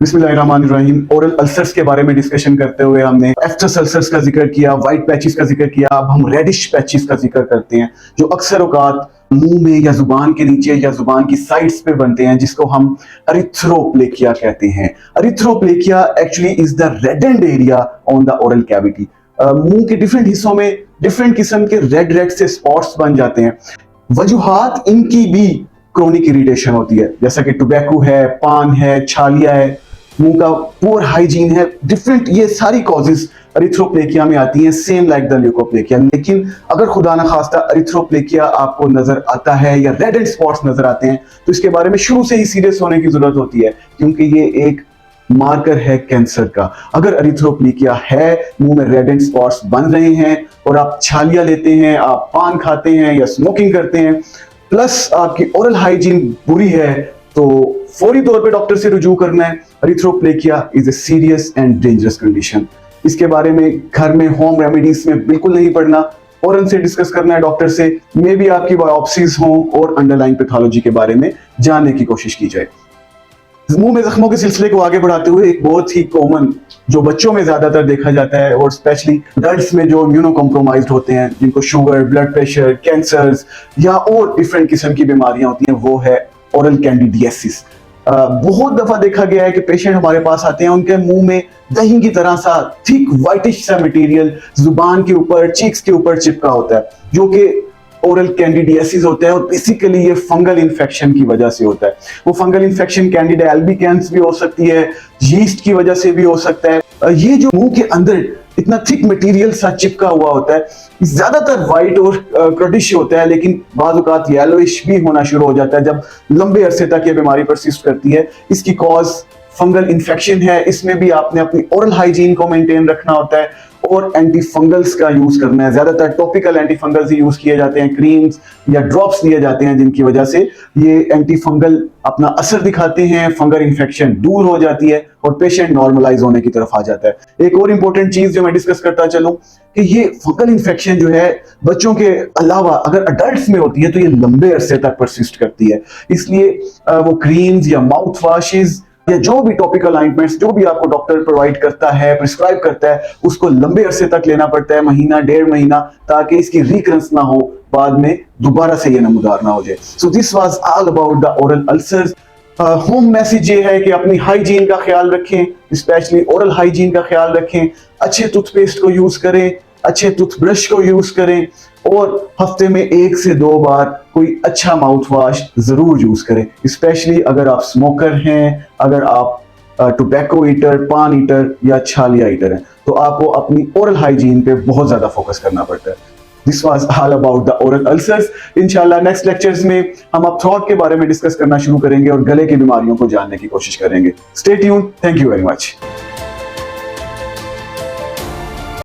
बिस्मिल्लाहिर्रहमानिर्रहीम। Oral ulcers के बारे में डिस्कशन करते हुए हमने एफ्टस अल्सर्स का जिक्र किया, वाइट पैचेस का जिक्र किया। अब हम रेडिश पैचेस का जिक्र करते हैं जो अक्सर औकात मुंह में या जुबान के नीचे या जुबान की साइड्स पे बनते हैं, जिसको हम अरिथ्रोप्लेकिया कहते हैं। Erythroplakia actually is the reddened area on the oral cavity. मुंह के डिफरेंट हिस्सों में डिफरेंट किस्म के रेड रेड से स्पॉट्स बन जाते हैं। वजूहात इनकी भी क्रोनिक इरिटेशन होती है, जैसा कि टोबैको है, पान है, छालिया है, मुंह का पुअर हाइजीन है। डिफरेंट ये सारी कॉजेज अरिथ्रोप्लेकिया में आती हैं, सेम लाइक द ल्यूकोप्लेकिया। लेकिन अगर खुदा न खास्ता अरिथ्रोप्लेकिया आपको नजर आता है या रेड एंड स्पॉट्स नजर आते हैं तो इसके बारे में शुरू से ही सीरियस होने की जरूरत होती है, क्योंकि ये एक मार्कर है कैंसर का। अगर अरिथ्रोप्लेकिया है, मुंह में रेड एंड स्पॉट्स बन रहे हैं और आप छालिया लेते हैं, आप पान खाते हैं या स्मोकिंग करते हैं, प्लस आपकी ओरल हाइजीन बुरी है, तो फौरी तौर पे डॉक्टर से रुजू करना है। Erythroplakia is a serious and dangerous condition. इसके बारे में घर में होम रेमेडीज में बिल्कुल नहीं पड़ना, फौरन से डिस्कस करना है डॉक्टर से। मे भी आपकी बायोप्सीज हो और अंडरलाइन पैथोलॉजी के बारे में जानने की कोशिश की जाए। मुंह में जख्मों के सिलसिले को आगे बढ़ाते हुए एक बहुत ही कॉमन जो बच्चों में ज्यादातर देखा जाता है और स्पेशली अडल्ट्स में जो इम्यूनो कॉम्प्रोमाइज्ड होते हैं, जिनको शुगर, ब्लड प्रेशर, कैंसर्स या और डिफरेंट किस्म की बीमारियां होती हैं, वो है ओरल कैंडिडियासिस। बहुत दफा देखा गया है कि पेशेंट हमारे पास आते हैं, उनके मुंह में दही की तरह सा थिक व्हाइटिश सा मटेरियल जुबान के ऊपर, चीक्स के ऊपर चिपका होता है, जो कि ओरल कैंडिडियासिस होता है। और बेसिकली ये फंगल इन्फेक्शन की वजह से होता है। वो फंगल इन्फेक्शन कैंडिडा एल्बिकेंस भी हो सकती है, यीस्ट की वजह से भी हो सकता है। ये जो मुंह के अंदर इतना थिक मटेरियल सा चिपका हुआ होता है, ज्यादातर व्हाइट और क्रेडिश होता है, लेकिन बाज़ औक़ात येलोइश भी होना शुरू हो जाता है जब लंबे अरसे तक ये बीमारी परसिस्ट करती है। इसकी कॉज फंगल इन्फेक्शन है। इसमें भी आपने अपनी ओरल हाइजीन को मेंटेन रखना होता है और एंटी फंगल्स का यूज करना है। ज्यादातर टॉपिकल एंटी फंगल्स ही यूज किए जाते हैं, क्रीम्स या ड्रॉप्स दिए जाते हैं, जिनकी वजह से ये एंटी फंगल अपना असर दिखाते हैं, फंगल इन्फेक्शन दूर हो जाती है और पेशेंट नॉर्मलाइज होने की तरफ आ जाता है। एक और इंपॉर्टेंट चीज जो मैं डिस्कस करता चलूं कि ये फंगल इन्फेक्शन जो है बच्चों के अलावा अगर अडल्ट्स में होती है तो ये लंबे अरसे तक परसिस्ट करती है। इसलिए वो क्रीम्स या माउथ वॉशेज या जो भी टॉपिकल ऑइंटमेंट्स जो भी आपको डॉक्टर प्रोवाइड करता है, प्रिस्क्राइब करता है, उसको लंबे अरसे तक लेना पड़ता है, महीना, 1.5 महीना, ताकि इसकी रिकरेंस ना हो, बाद में दोबारा से ये नमूदार ना हो जाए। So this was all about the oral ulcers. Home message ये है कि अपनी हाइजीन का ख्याल रखें, स्पेशली ओरल हाइजीन का ख्याल रखें। अच्छे टूथपेस्ट को यूज करें, अच्छे टूथब्रश को यूज करें और हफ्ते में 1 से 2 बार कोई अच्छा माउथ वॉश जरूर यूज करें। स्पेशली अगर आप स्मोकर हैं, अगर आप टोबैको ईटर, पान ईटर या छालिया ईटर हैं, तो आपको अपनी ओरल हाइजीन पे बहुत ज्यादा फोकस करना पड़ता है। This was all about the oral ulcers. इंशाल्लाह नेक्स्ट लेक्चर्स में हम अब थ्रोट के बारे में डिस्कस करना शुरू करेंगे और गले की बीमारियों को जानने की कोशिश करेंगे। Stay tuned. Thank you very much.